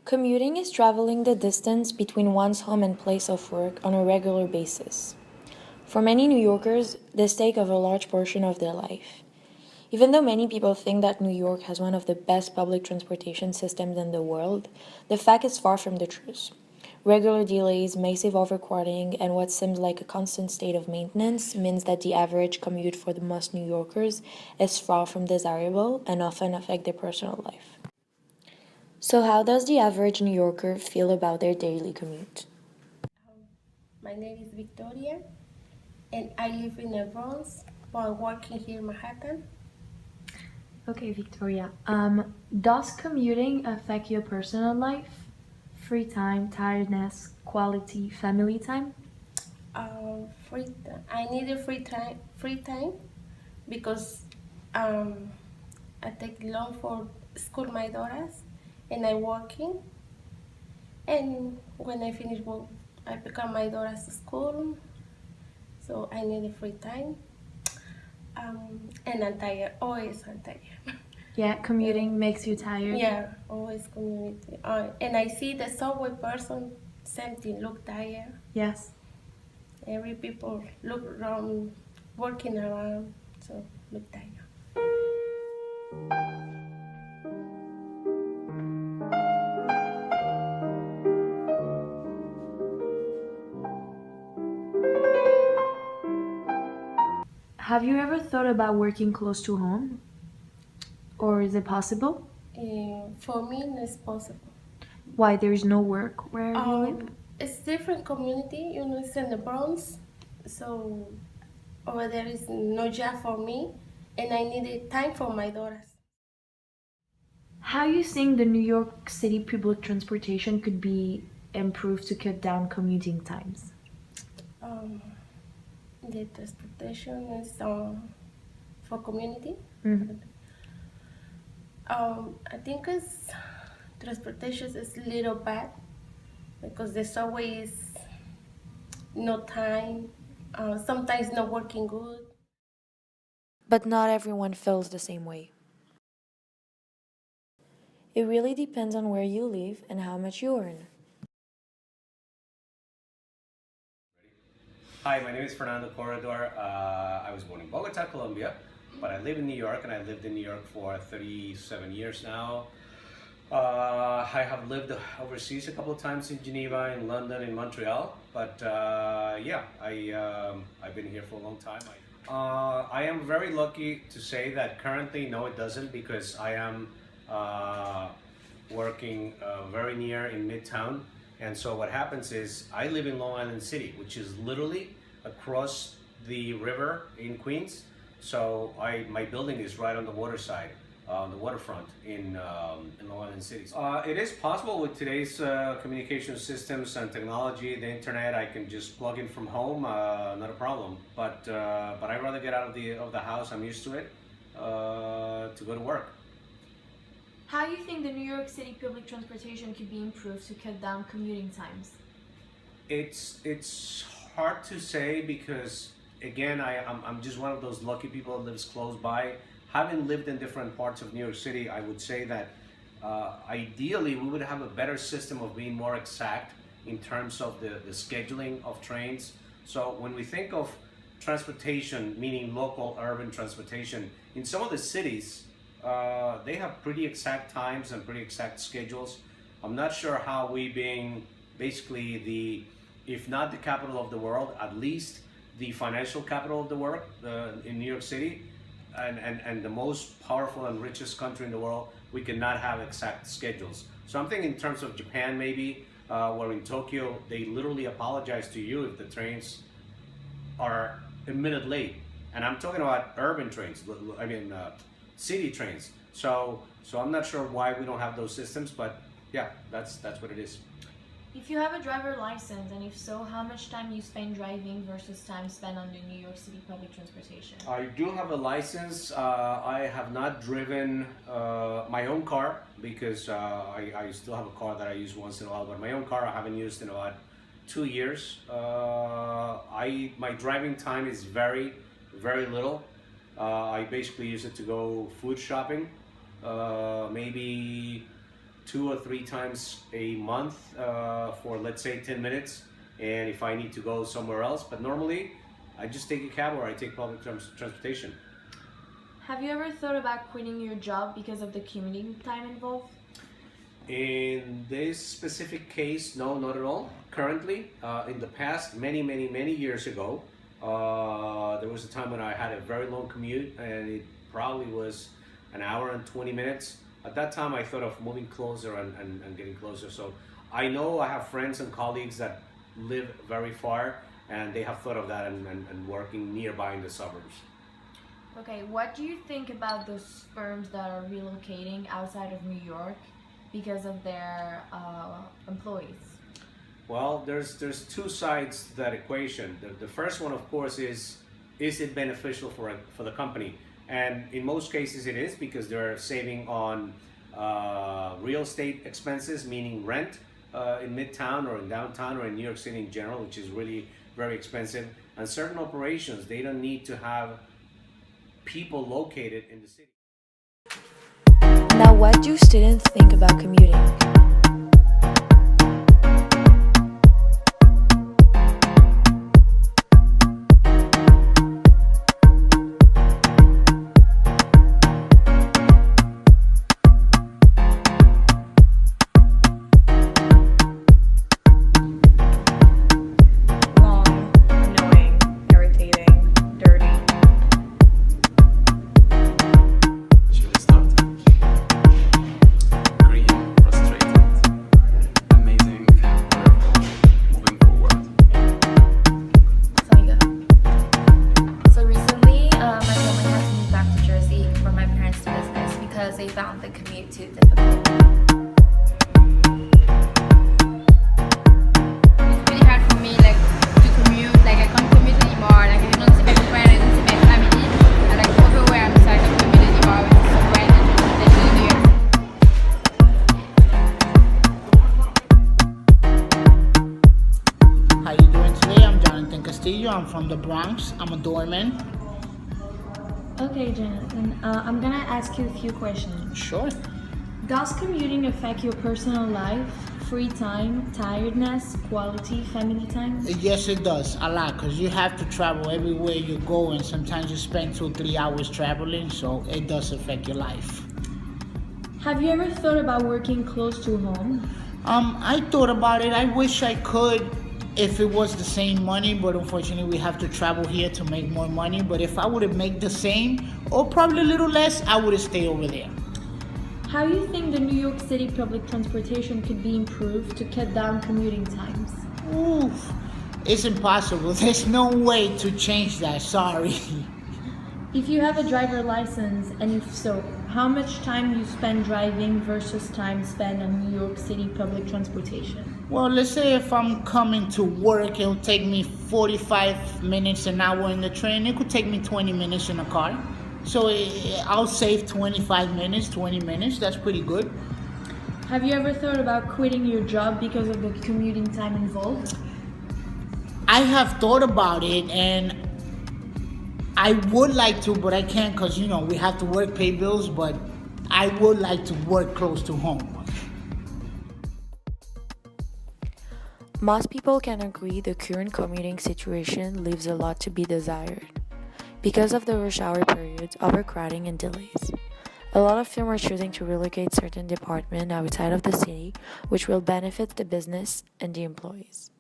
Commuting is traveling the distance between one's home and place of work on a regular basis. For many New Yorkers, this takes up a large portion of their life. Even though many people think that New York has one of the best public transportation systems in the world, the fact is far from the truth. Regular delays, massive overcrowding, and what seems like a constant state of maintenance means that the average commute for the most New Yorkers is far from desirable and often affect their personal life. So, how does the average New Yorker feel about their daily commute? My name is Victoria, and I live in the Bronx while working here in Manhattan. Okay, Victoria. Does commuting affect your personal life? Free time, tiredness, quality, family time? I need a free time because um, I take long for school my daughters, and I working. And when I finish work, I pick up my daughters to school, so I need a free time. And I'm tired, always I'm tired. Yeah, Yeah. commuting makes you tired. Yeah, always community. And I see the subway person, same thing, look tired. Yes. Every people look around, working around, so look tired. Have you ever thought about working close to home? Or is it possible? For me, it's possible. Why there is no work where you live? It's different community, it's in the Bronx, so over there is no job for me, and I needed time for my daughters. How you think the New York City public transportation could be improved to cut down commuting times? Um, the transportation is for community. Mhm. I think it's transportation is a little bad because the subway is no time, sometimes not working good. But not everyone feels the same way. It really depends on where you live and how much you earn. Hi, my name is Fernando Corredor. I was born in Bogota, Colombia, but I live in New York and I lived in New York for 37 years now. I have lived overseas a couple of times in Geneva, in London, in Montreal, but I've been here for a long time. I am very lucky to say that currently, no, it doesn't, because I am uh, working very near in Midtown. And so what happens is I live in Long Island City, which is literally across the river in Queens. So my building is right on the water side, on the waterfront in Long Island City. It is possible with today's communication systems and technology, the internet. I can just plug in from home, not a problem. But I'd rather get out of the house. I'm used to it to go to work. How do you think the New York City public transportation could be improved to cut down commuting times? It's hard to say because again I'm just one of those lucky people that lives close by. Having lived in different parts of New York City, I would say that ideally we would have a better system of being more exact in terms of the scheduling of trains. So when we think of transportation, meaning local urban transportation, in some of the cities, they have pretty exact times and pretty exact schedules. I'm not sure how we being basically if not the capital of the world, at least the financial capital of the world in New York City, and the most powerful and richest country in the world, we cannot have exact schedules. So I'm thinking in terms of Japan maybe, where in Tokyo, they literally apologize to you if the trains are a minute late. And I'm talking about urban trains, I mean city trains. So I'm not sure why we don't have those systems, but yeah, that's what it is. If you have a driver license, and if so, how much time you spend driving versus time spent on the New York City public transportation? I do have a license. I have not driven my own car because I still have a car that I use once in a while, but my own car I haven't used in about 2 years. My driving time is very little. I basically use it to go food shopping, maybe two or three times a month for, let's say, 10 minutes. And if I need to go somewhere else, but normally I just take a cab or I take public transportation. Have you ever thought about quitting your job because of the commuting time involved? In this specific case, no, not at all. Currently, in the past, many years ago, there was a time when I had a very long commute, and it probably was an hour and 20 minutes. At that time, I thought of moving closer and getting closer. So I know I have friends and colleagues that live very far, and they have thought of that and working nearby in the suburbs. Okay, what do you think about those firms that are relocating outside of New York because of their employees? Well, there's two sides to that equation. The first one, of course, is it beneficial for the company? And in most cases, it is because they're saving on real estate expenses, meaning rent in Midtown or in downtown or in New York City in general, which is really very expensive. And certain operations, they don't need to have people located in the city. Now, what do students think about commuting? Long, annoying, irritating, dirty. Should we start? Green, frustrated, amazing, wonderful, moving forward. So you go. So recently, my family has moved back to Jersey for my parents' business because they found the commute too difficult. It's really hard for me like to commute, like I can't commute anymore, like I don't see my friends, I don't see my family, I'm like overwhelmed, so I can't commute anymore, which is so quite especially in New York. How you doing today? I'm Jonathan Castillo. I'm from the Bronx. I'm a doorman. Okay, Jonathan, I'm gonna ask you a few questions. Sure. Does commuting affect your personal life, free time, tiredness, quality, family time? Yes, it does a lot because you have to travel everywhere you go, and sometimes you spend 2-3 hours traveling, so it does affect your life. Have you ever thought about working close to home? I thought about it. I wish I could if it was the same money, but unfortunately we have to travel here to make more money. But if I would have made the same or probably a little less, I would have stayed over there. How do you think the New York City public transportation could be improved to cut down commuting times? Oof, it's impossible. There's no way to change that. Sorry. If you have a driver license, and if so, how much time you spend driving versus time spent on New York City public transportation? Well, let's say if I'm coming to work, it'll take me 45 minutes, an hour in the train. It could take me 20 minutes in a car. So I'll save 25 minutes, 20 minutes. That's pretty good. Have you ever thought about quitting your job because of the commuting time involved? I have thought about it, and I would like to, but I can't because, we have to work, pay bills, but I would like to work close to home. Most people can agree the current commuting situation leaves a lot to be desired. Because of the rush hour periods, overcrowding, and delays, a lot of firms are choosing to relocate certain departments outside of the city, which will benefit the business and the employees.